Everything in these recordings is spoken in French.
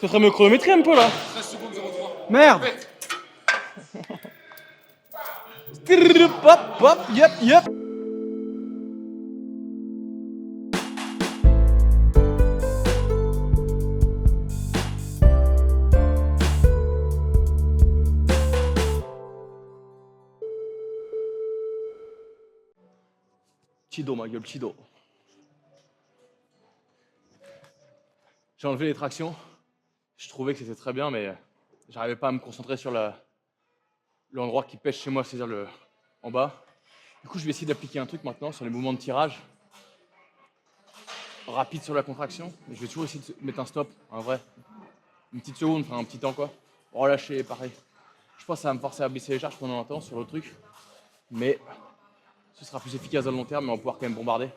Tu serais me chronométrer un peu là. 13 secondes 03. Merde. Hop, hop, yep, yep. Chido, ma gueule, chido. J'ai enlevé les tractions. Je trouvais que c'était très bien, mais j'arrivais pas à me concentrer sur l'endroit qui pêche chez moi, c'est-à-dire le en bas. Du coup, je vais essayer d'appliquer un truc maintenant sur les mouvements de tirage. Rapide sur la contraction. Mais je vais toujours essayer de mettre un stop, un vrai. Une petite seconde, enfin un petit temps quoi. Relâcher, pareil. Je pense que ça va me forcer à baisser les charges pendant un temps sur le truc. Mais ce sera plus efficace à long terme, mais on va pouvoir quand même bombarder.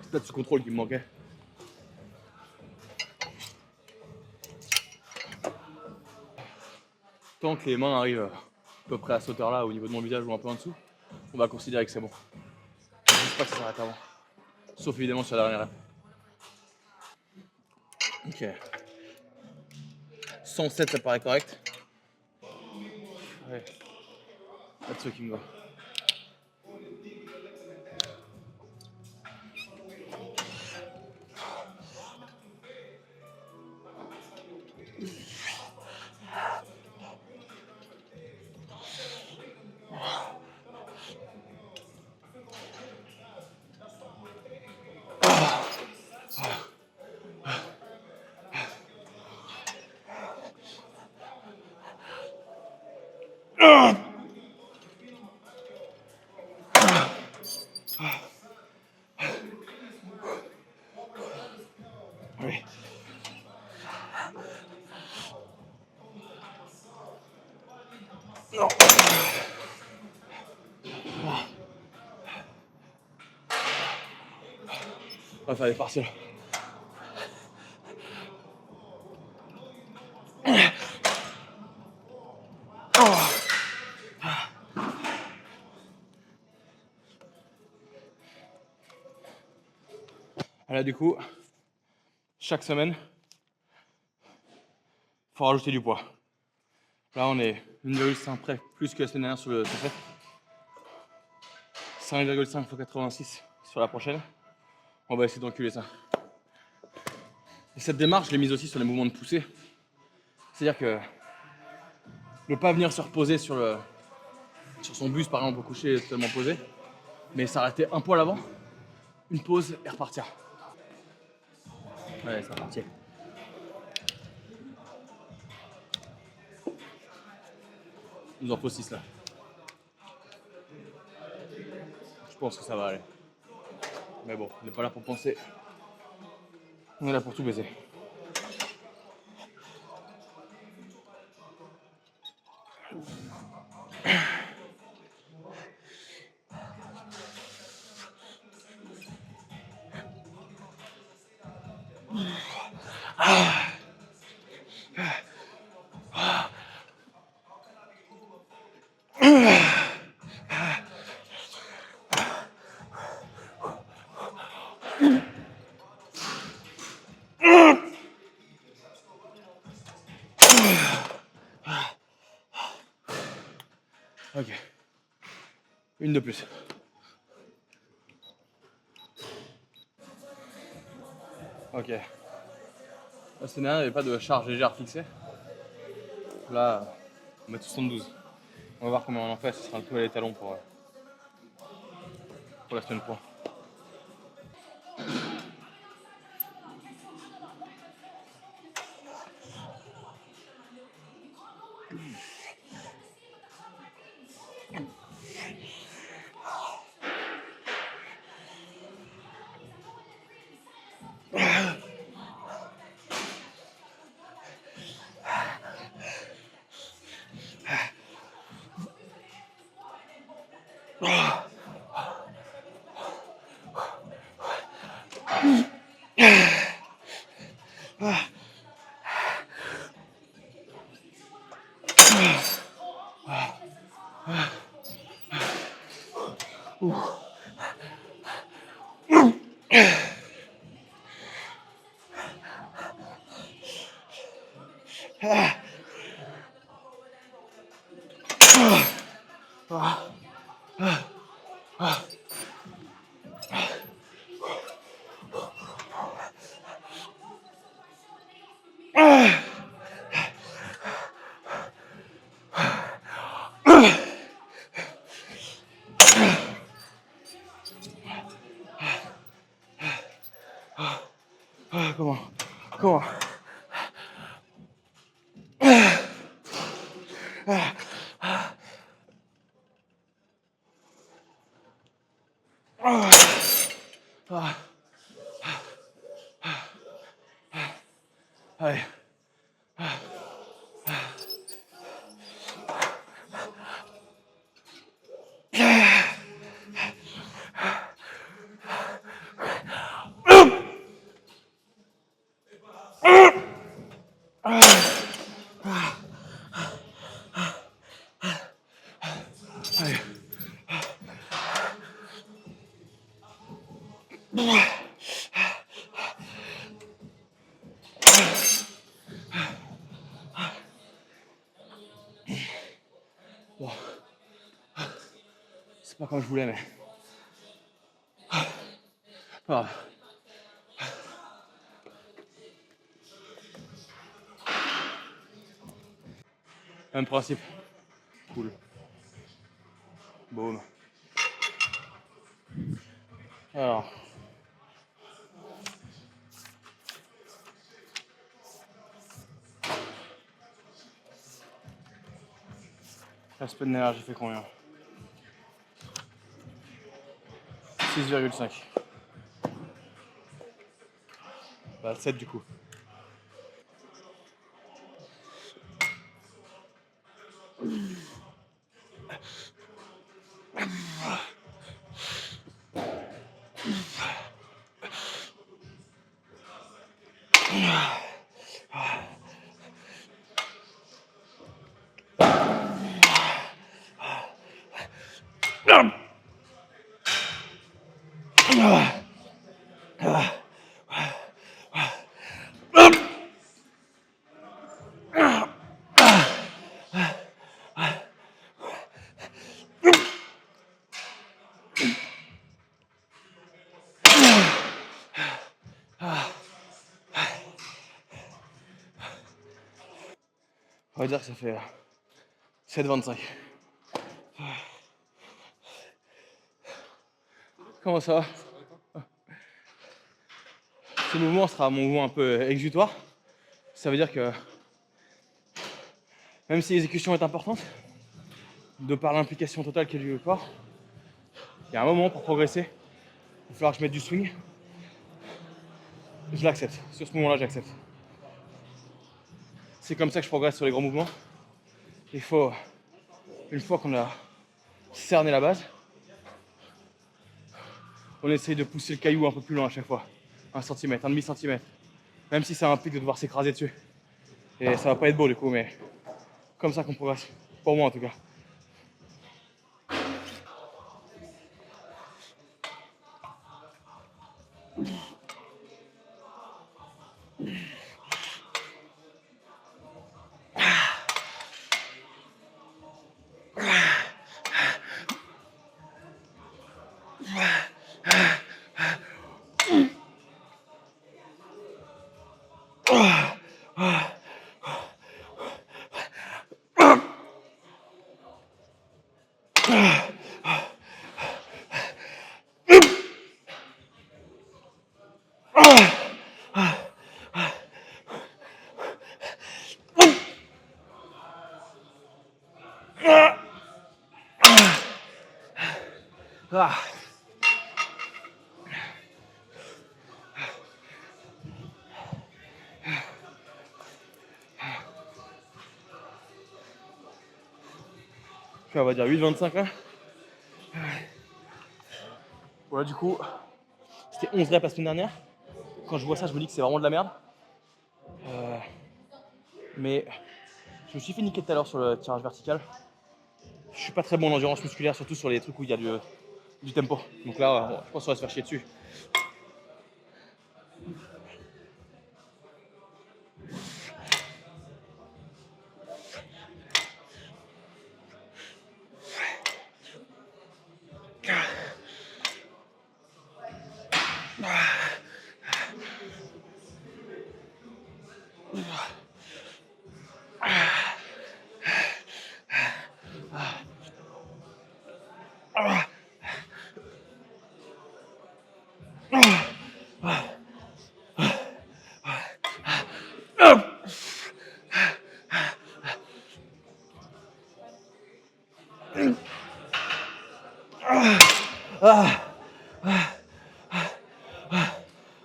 C'est peut-être ce contrôle qui me manquait. Tant que les mains arrivent à peu près à cette hauteur-là, au niveau de mon visage ou un peu en dessous, on va considérer que c'est bon. Juste pas que ça s'arrête avant. Sauf évidemment sur la dernière rep. Ok. 107, ça paraît correct. Ouais. That's fucking go. Oui. Non. On va faire des partiels. Là, du coup, chaque semaine, il faut rajouter du poids. Là, on est 1,5 près plus que la semaine dernière sur le fait. 5,5 x 86 sur la prochaine. On va essayer d'enculer ça. Et cette démarche, je l'ai mise aussi sur les mouvements de poussée. C'est-à-dire que ne pas venir se reposer sur son buste, par exemple, au coucher totalement posé, mais s'arrêter un poil avant, une pause et repartir. Ouais, c'est reparti. Il nous en faut 6 là. Je pense que ça va aller. Mais bon, on n'est pas là pour penser. On est là pour tout baiser. Ok. Une de plus. Ok. La semaine dernière, il n'y avait pas de charge légère fixée. Là, on va mettre 72. On va voir comment on en fait. Ce sera le tout à l'étalon pour la semaine pro. Comment? Comment? Allez. Allez. Bon. C'est pas comme je voulais, mais. Pas grave. Même principe. Cool. Boum. Alors. La semaine dernière, j'ai fait combien? 6,5. Bah 7 du coup. On va dire que ça fait 7,25. Comment ça va? Ce mouvement sera mon mouvement un peu exutoire. Ça veut dire que même si l'exécution est importante, de par l'implication totale qu'il y a du corps, il y a un moment pour progresser, il va falloir que je mette du swing. Je l'accepte. Sur ce moment-là, j'accepte. C'est comme ça que je progresse sur les grands mouvements. Il faut, une fois qu'on a cerné la base, on essaye de pousser le caillou un peu plus loin à chaque fois. 1 centimètre, 1,5 centimètre. Même si ça implique de devoir s'écraser dessus. Et ça va pas être beau du coup, mais comme ça qu'on progresse. Pour moi en tout cas. Ah. On va dire 8,25 là. Voilà du coup, c'était 11 reps la semaine dernière. Quand je vois ça, je me dis que c'est vraiment de la merde. Mais je me suis fait niquer tout à l'heure sur le tirage vertical. Je suis pas très bon en endurance musculaire, surtout sur les trucs où il y a du tempo. Donc là, bon, je pense qu'on va se faire chier dessus.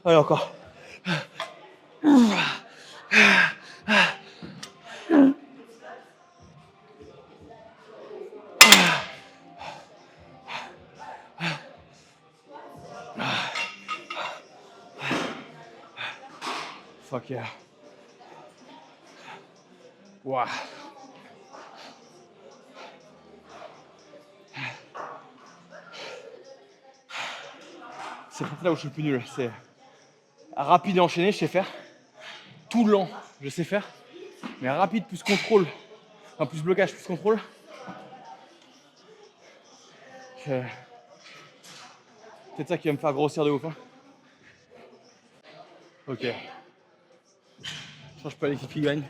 Allez, encore. Fuck yeah. Wow. C'est peut-être là où je suis le plus nul. C'est rapide et enchaîné, je sais faire. Tout lent, je sais faire. Mais rapide plus contrôle, enfin plus blocage plus contrôle. C'est peut-être ça qui va me faire grossir de ouf. Hein. Ok. Je change pas l'équipe qui gagne.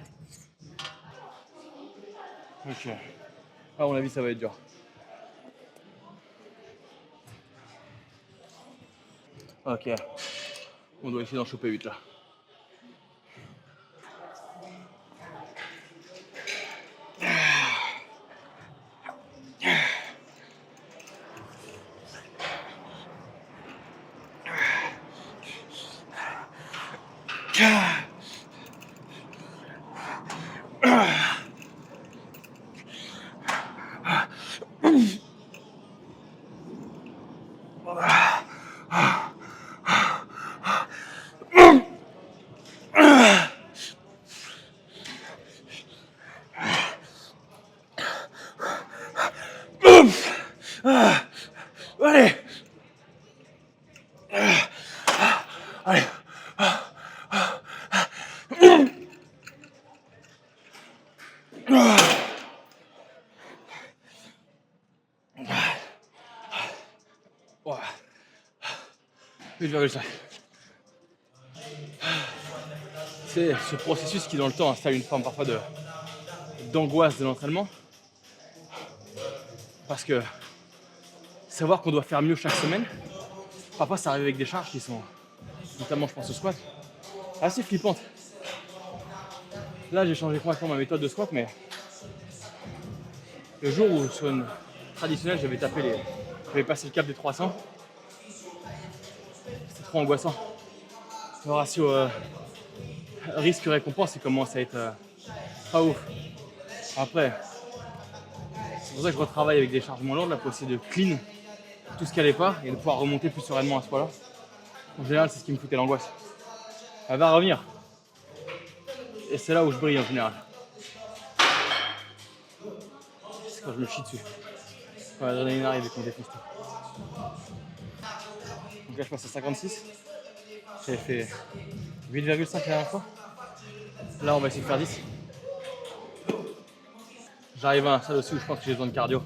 Ok. À mon avis, ça va être dur. Ok. On doit essayer d'en choper 8 là. Allez. Allez. Ouais. 8,5. C'est ce processus qui dans le temps installe une forme parfois d'angoisse de l'entraînement. Parce que savoir qu'on doit faire mieux chaque semaine, parfois ça arrive avec des charges qui sont, notamment je pense au squat, assez flippantes. Là j'ai changé complètement ma méthode de squat, mais le jour où sur une traditionnelle j'avais passé le cap des 300, c'était trop angoissant. Le ratio risque-récompense il commence à être pas ouf. Après, c'est pour ça que je retravaille avec des charges moins lourdes là, pour essayer de clean tout ce qui allait pas et de pouvoir remonter plus sereinement à ce point-là. En général, c'est ce qui me foutait l'angoisse. Elle va revenir. Et c'est là où je brille en général. C'est quand je me chie dessus. Quand l'adrénaline arrive et qu'on défonce tout. Donc là, je passe à 56. J'avais fait 8,5 la dernière fois. Là, on va essayer de faire 10. J'arrive à un stade aussi où je pense que j'ai besoin de cardio.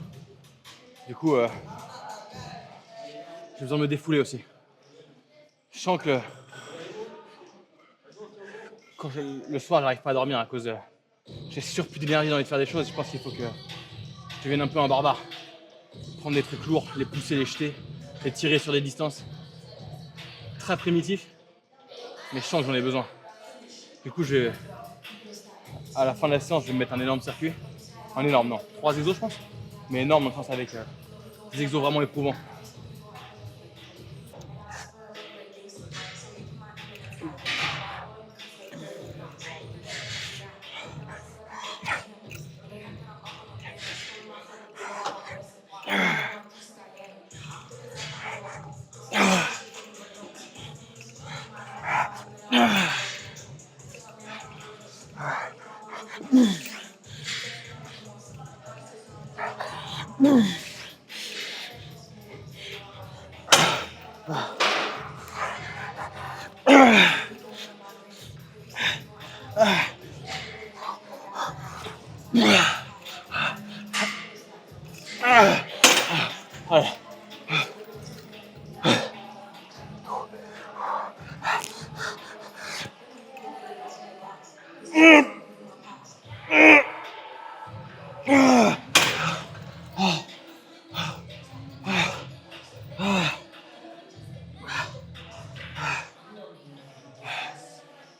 Du coup, j'ai besoin de me défouler aussi. Je sens que le soir, j'arrive pas à dormir à cause de... J'ai surplus d'énergie, d'envie de faire des choses. Je pense qu'il faut que je devienne un peu un barbare. Prendre des trucs lourds, les pousser, les jeter, les tirer sur des distances. Très primitif, mais je sens que j'en ai besoin. Du coup, à la fin de la séance, je vais me mettre un énorme circuit. Un énorme, non. 3 exos, je pense. Mais énorme dans le sens avec des exos vraiment éprouvants. Allez.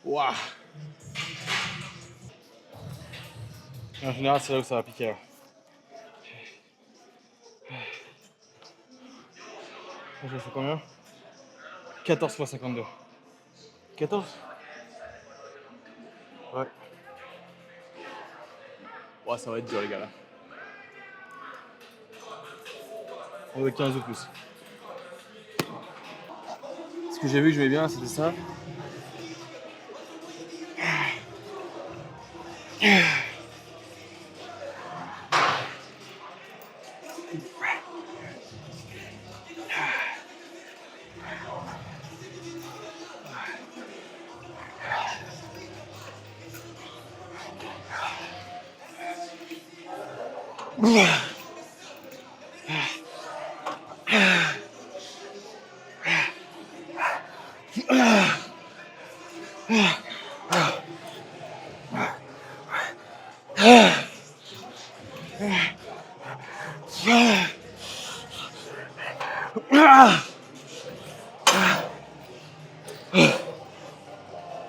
Waouh. En général, c'est là où ça va piquer. Là. J'ai fait combien? 14 x 52. 14? Ouais. Ouais, ça va être dur, les gars, là. On veut 15 ou plus. Ce que j'ai vu que j'aimais bien, c'était ça.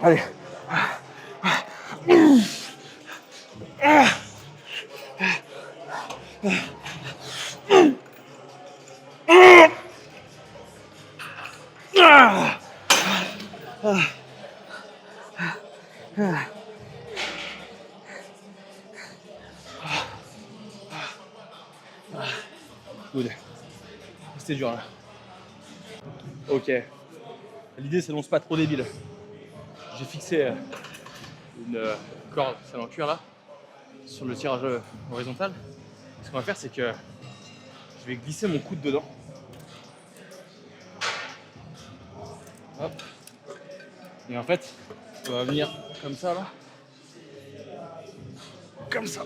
Allez. Good. C'était dur là. Ok. L'idée c'est de pas trop débile. J'ai fixé une corde, celle en cuir là, sur le tirage horizontal. Ce qu'on va faire c'est que je vais glisser mon coude dedans. Hop. Et en fait, on va venir comme ça là. Comme ça.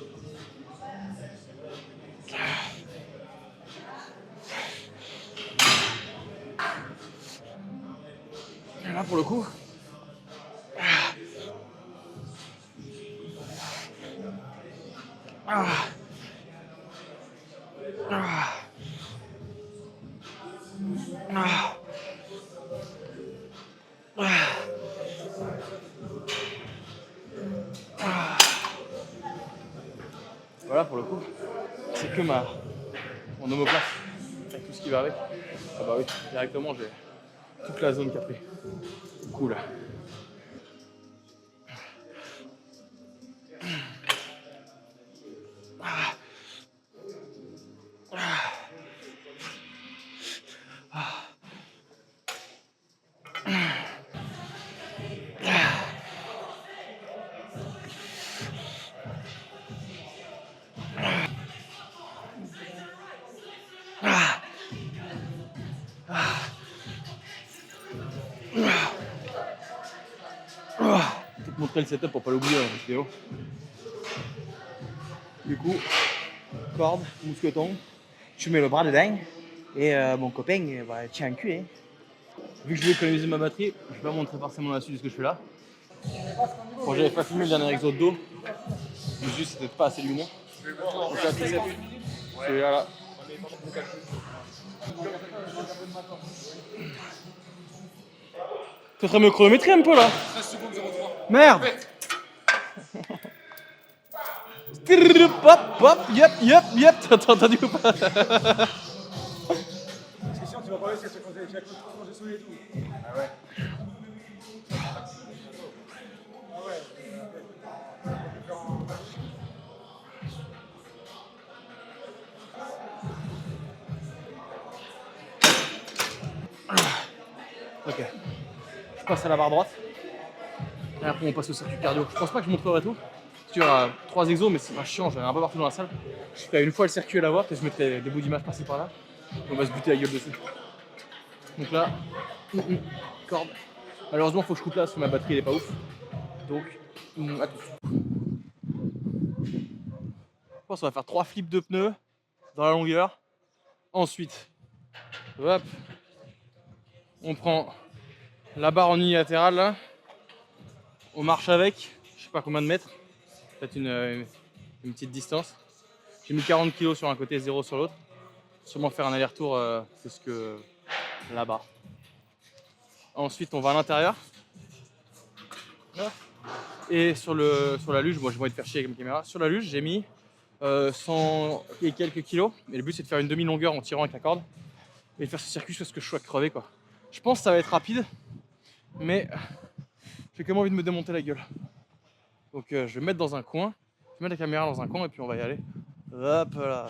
Et là pour le coup. Voilà pour le coup, c'est que mon omoplate avec tout ce qui va avec. Ah bah oui, directement j'ai toute la zone qui a pris. Cool. Je vais te montrer le setup pour pas l'oublier dans cette vidéo. Du coup, corde, mousqueton, tu mets le bras dedans et mon copain va tirer un cul. Hein. Vu que je vais économiser ma batterie, je vais pas montrer forcément la suite de ce que je fais là. Quand j'avais pas filmé le dernier exo de dos, le jus c'était pas assez lumineux. Donc là, triceps, celui-là là. Tu serais me chronométrer un peu là. 13 secondes 03. Merde. Hop, hop, yep, t'as entendu ou pas? C'est sûr, tu vas parler si quand j'ai changé son et tout. Ah ouais. Ok. Je passe à la barre droite. Et après on passe au circuit cardio. Je pense pas que je montrerai tout. Parce qu'il y aura 3 exos, mais c'est pas chiant, j'en ai un peu partout dans la salle. Je ferai une fois le circuit à la voir, peut-être je mettrai des bouts d'image par-ci par-là. On va se buter la gueule dessus. Donc là, corde. Malheureusement, faut que je coupe là parce que ma batterie elle est pas ouf. Donc, à tout de suite. Je pense qu'on va faire 3 flips de pneus, dans la longueur. Ensuite, hop, on prend la barre en unilatérale là, on marche avec, je sais pas combien de mètres, peut-être une petite distance. J'ai mis 40 kg sur un côté, 0 sur l'autre. Sûrement faire un aller-retour, c'est ce que là-bas. Ensuite, on va à l'intérieur. Et sur la luge, moi j'ai envie de faire chier avec ma caméra. Sur la luge, j'ai mis 100 et quelques kilos. Et le but, c'est de faire une demi-longueur en tirant avec la corde. Et de faire ce circuit jusqu'à ce que je sois crevé, quoi. Je pense que ça va être rapide, mais j'ai quand même envie de me démonter la gueule. Donc je vais me mettre dans un coin. Je vais mettre la caméra dans un coin et puis on va y aller. Hop là.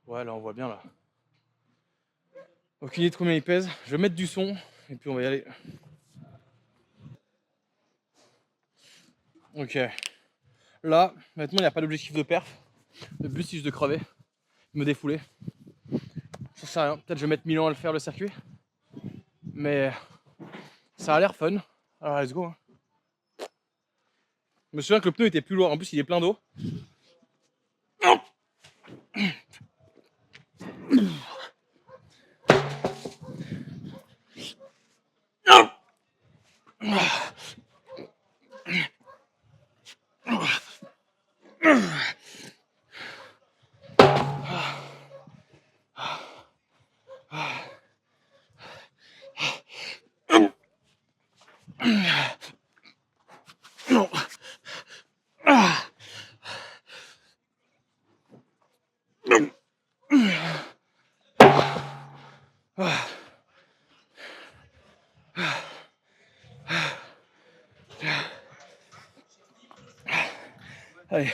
Ouais, là on voit bien là. Aucune idée de combien il pèse. Je vais mettre du son et puis on va y aller. Ok. Là, honnêtement, il n'y a pas d'objectif de perf. Le but c'est juste de crever, de me défouler. Ça sert à rien. Peut-être je vais mettre 1000 ans à le faire le circuit. Mais ça a l'air fun. Alors let's go. Hein. Je me souviens que le pneu était plus lourd. En plus, il est plein d'eau. Allez.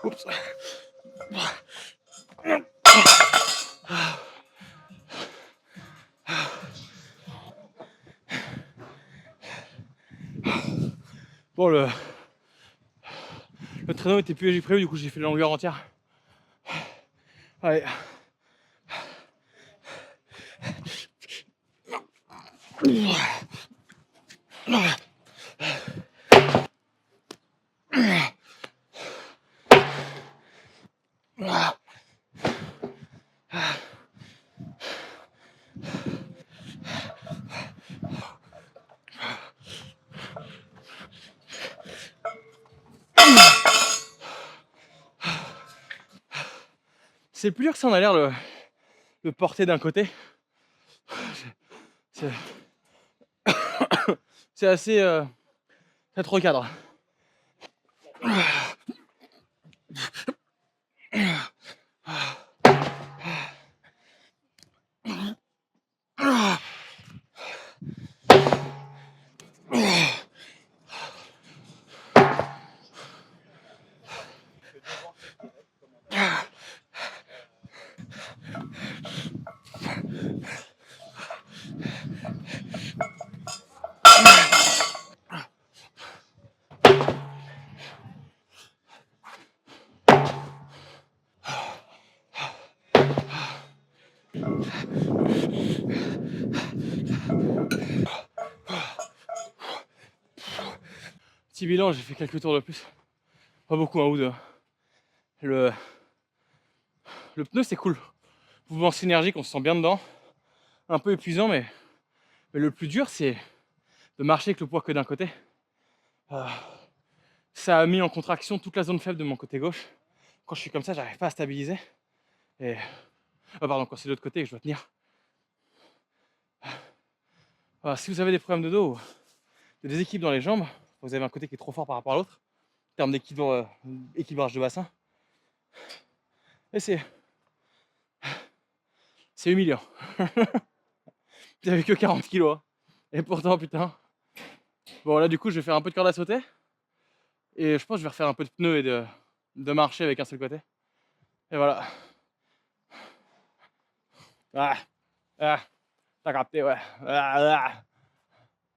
Oups. Bon, le traîneau était plus léger que prévu, du coup j'ai fait la longueur entière. Allez. C'est plus dur que ça en a l'air le porter d'un côté. C'est assez. Ça te recadre. Petit bilan, j'ai fait quelques tours de plus. Pas beaucoup, un ou deux. Le pneu, c'est cool. Mouvement synergique, on se sent bien dedans. Un peu épuisant, mais le plus dur, c'est de marcher avec le poids que d'un côté. Ça a mis en contraction toute la zone faible de mon côté gauche. Quand je suis comme ça, j'arrive pas à stabiliser. Et. Pardon, quand c'est de l'autre côté que je dois tenir. Alors, si vous avez des problèmes de dos ou de déséquilibre dans les jambes, vous avez un côté qui est trop fort par rapport à l'autre, en termes d'équilibrage de bassin. Et c'est humiliant. J'avais que 40 kilos. Hein. Et pourtant, putain, Bon, là, du coup, je vais faire un peu de corde à sauter. Et je pense que je vais refaire un peu de pneus et de marcher avec un seul côté. Et voilà. Ah, ah, t'as capté, ouais. Ah, ah.